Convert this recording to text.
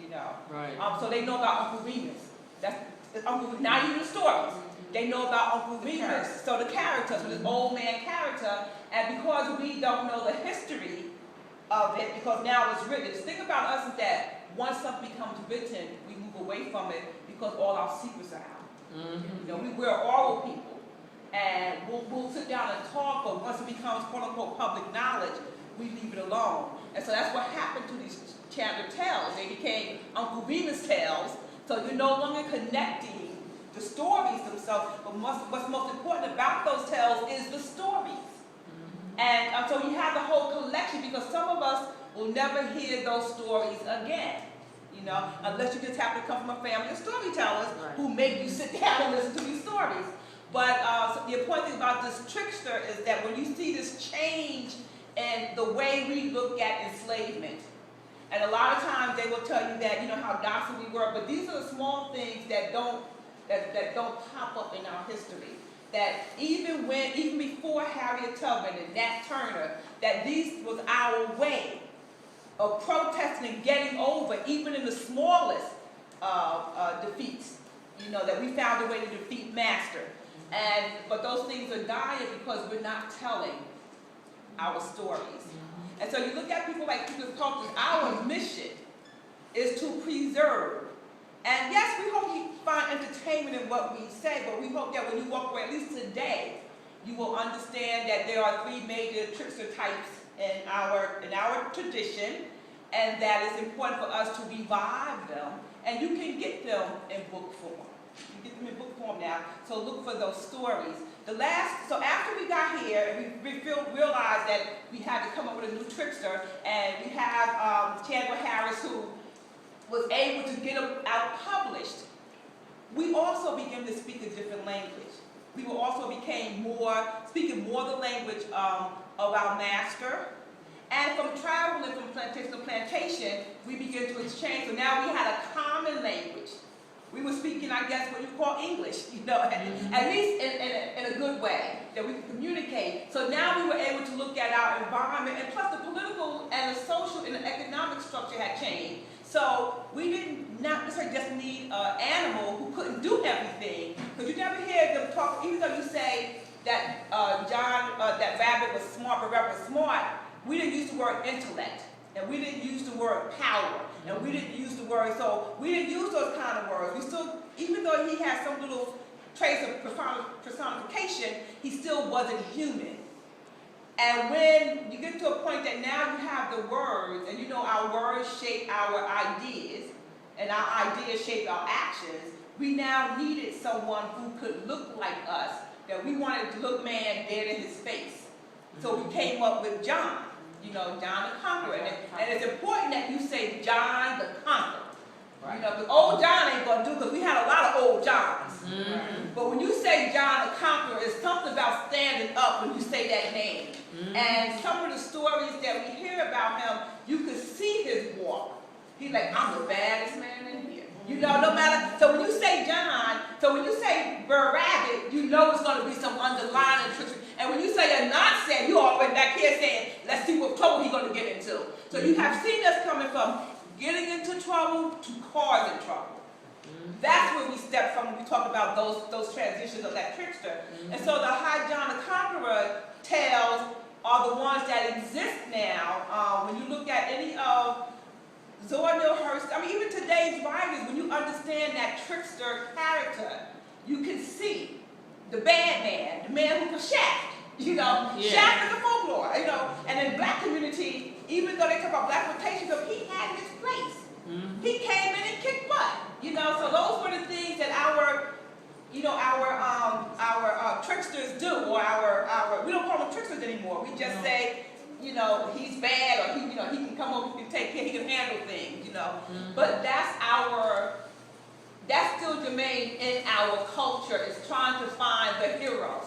you know. Right. So they know about Uncle Remus. That's Uncle. Now you do the stories. They know about Uncle Remus. So the character, so this old man character, and because we don't know the history of it, because now it's written. The thing about us is that once something becomes written, we move away from it because all our secrets are out. You know, we're oral people, and we'll sit down and talk, but once it becomes quote-unquote public knowledge, we leave it alone. And so that's what happened to these Chandler tales. They became Uncle Remus tales, so you're no longer connecting the stories themselves, but what's most important about those tales is the stories. And so you have the whole collection, because some of us will never hear those stories again. You know, unless you just happen to come from a family of storytellers who make you sit down and listen to these stories. But so the important thing about this Trickster is that when you see this change in the way we look at enslavement, and a lot of times they will tell you that, you know, how docile we were, but these are the small things that don't pop up in our history. That even before Harriet Tubman and Nat Turner, that these was our way of protesting and getting over, even in the smallest defeats, you know, that we found a way to defeat master. But those things are dying because we're not telling our stories. And so you look at people like people's cultures, our mission is to preserve. And yes, we hope you find entertainment in what we say, but we hope that when you walk away, at least today, you will understand that there are three major trickster types in our tradition, and that it's important for us to revive them, and you can get them in book form. You can get them in book form now, so look for those stories. So after we got here, we realized that we had to come up with a new trickster, and we have Chandler Harris, who was able to get them out published. We also began to speak a different language. We also became speaking more the language of our master. And from traveling from plantation to plantation, we began to exchange. So now we had a common language. We were speaking, I guess, what you call English, you know, at least in a good way, that we could communicate. So now we were able to look at our environment, and plus the political and the social and the economic structure had changed. So we did not necessarily just need an animal who couldn't do everything, because you never hear them talk, even though you say that that rabbit was smart, but rabbit was smart, we didn't use the word intellect, and we didn't use the word power, and we didn't use the word, so we didn't use those kind of words. We still, even though he had some little trace of personification, he still wasn't human. And when you get to a point that now you have the words, and you know our words shape our ideas, and our ideas shape our actions, we now needed someone who could look like us, that we wanted to look man dead in his face. So we came up with John, you know, John the Conqueror. And it's important that you say John the Conqueror. You know, because old John ain't going to do, because we had a lot of old Johns. But when you say John the Conqueror, it's something about standing up when you say that name. And some of the stories that we hear about him, you could see his walk. He's like, I'm the baddest man in here. You know, no matter, so when you say John, so when you say Burr Rabbit, you know it's going to be some underlying tricks. And when you say a nonsense, you always back here saying, let's see what trouble he's going to get into. So you have seen us coming from getting into trouble to causing trouble. That's where we step from when we talk about those transitions of that trickster. And so the High John the Conqueror tales are the ones that exist now. When you look at any of Zora Neale Hurston, I mean, even today's writers, when you understand that trickster character, you can see the bad man, the man who can shaft. You know, shaft is a folklore, you know. And in black community, even though they talk about black rotation, he had his place. He came in and kicked butt. You know, so those were the things that our tricksters do, or we don't call them tricksters anymore. We just say, you know, he's bad, or he can come over, he can take care, he can handle things, you know. But that's still germane in our culture, is trying to find the heroes.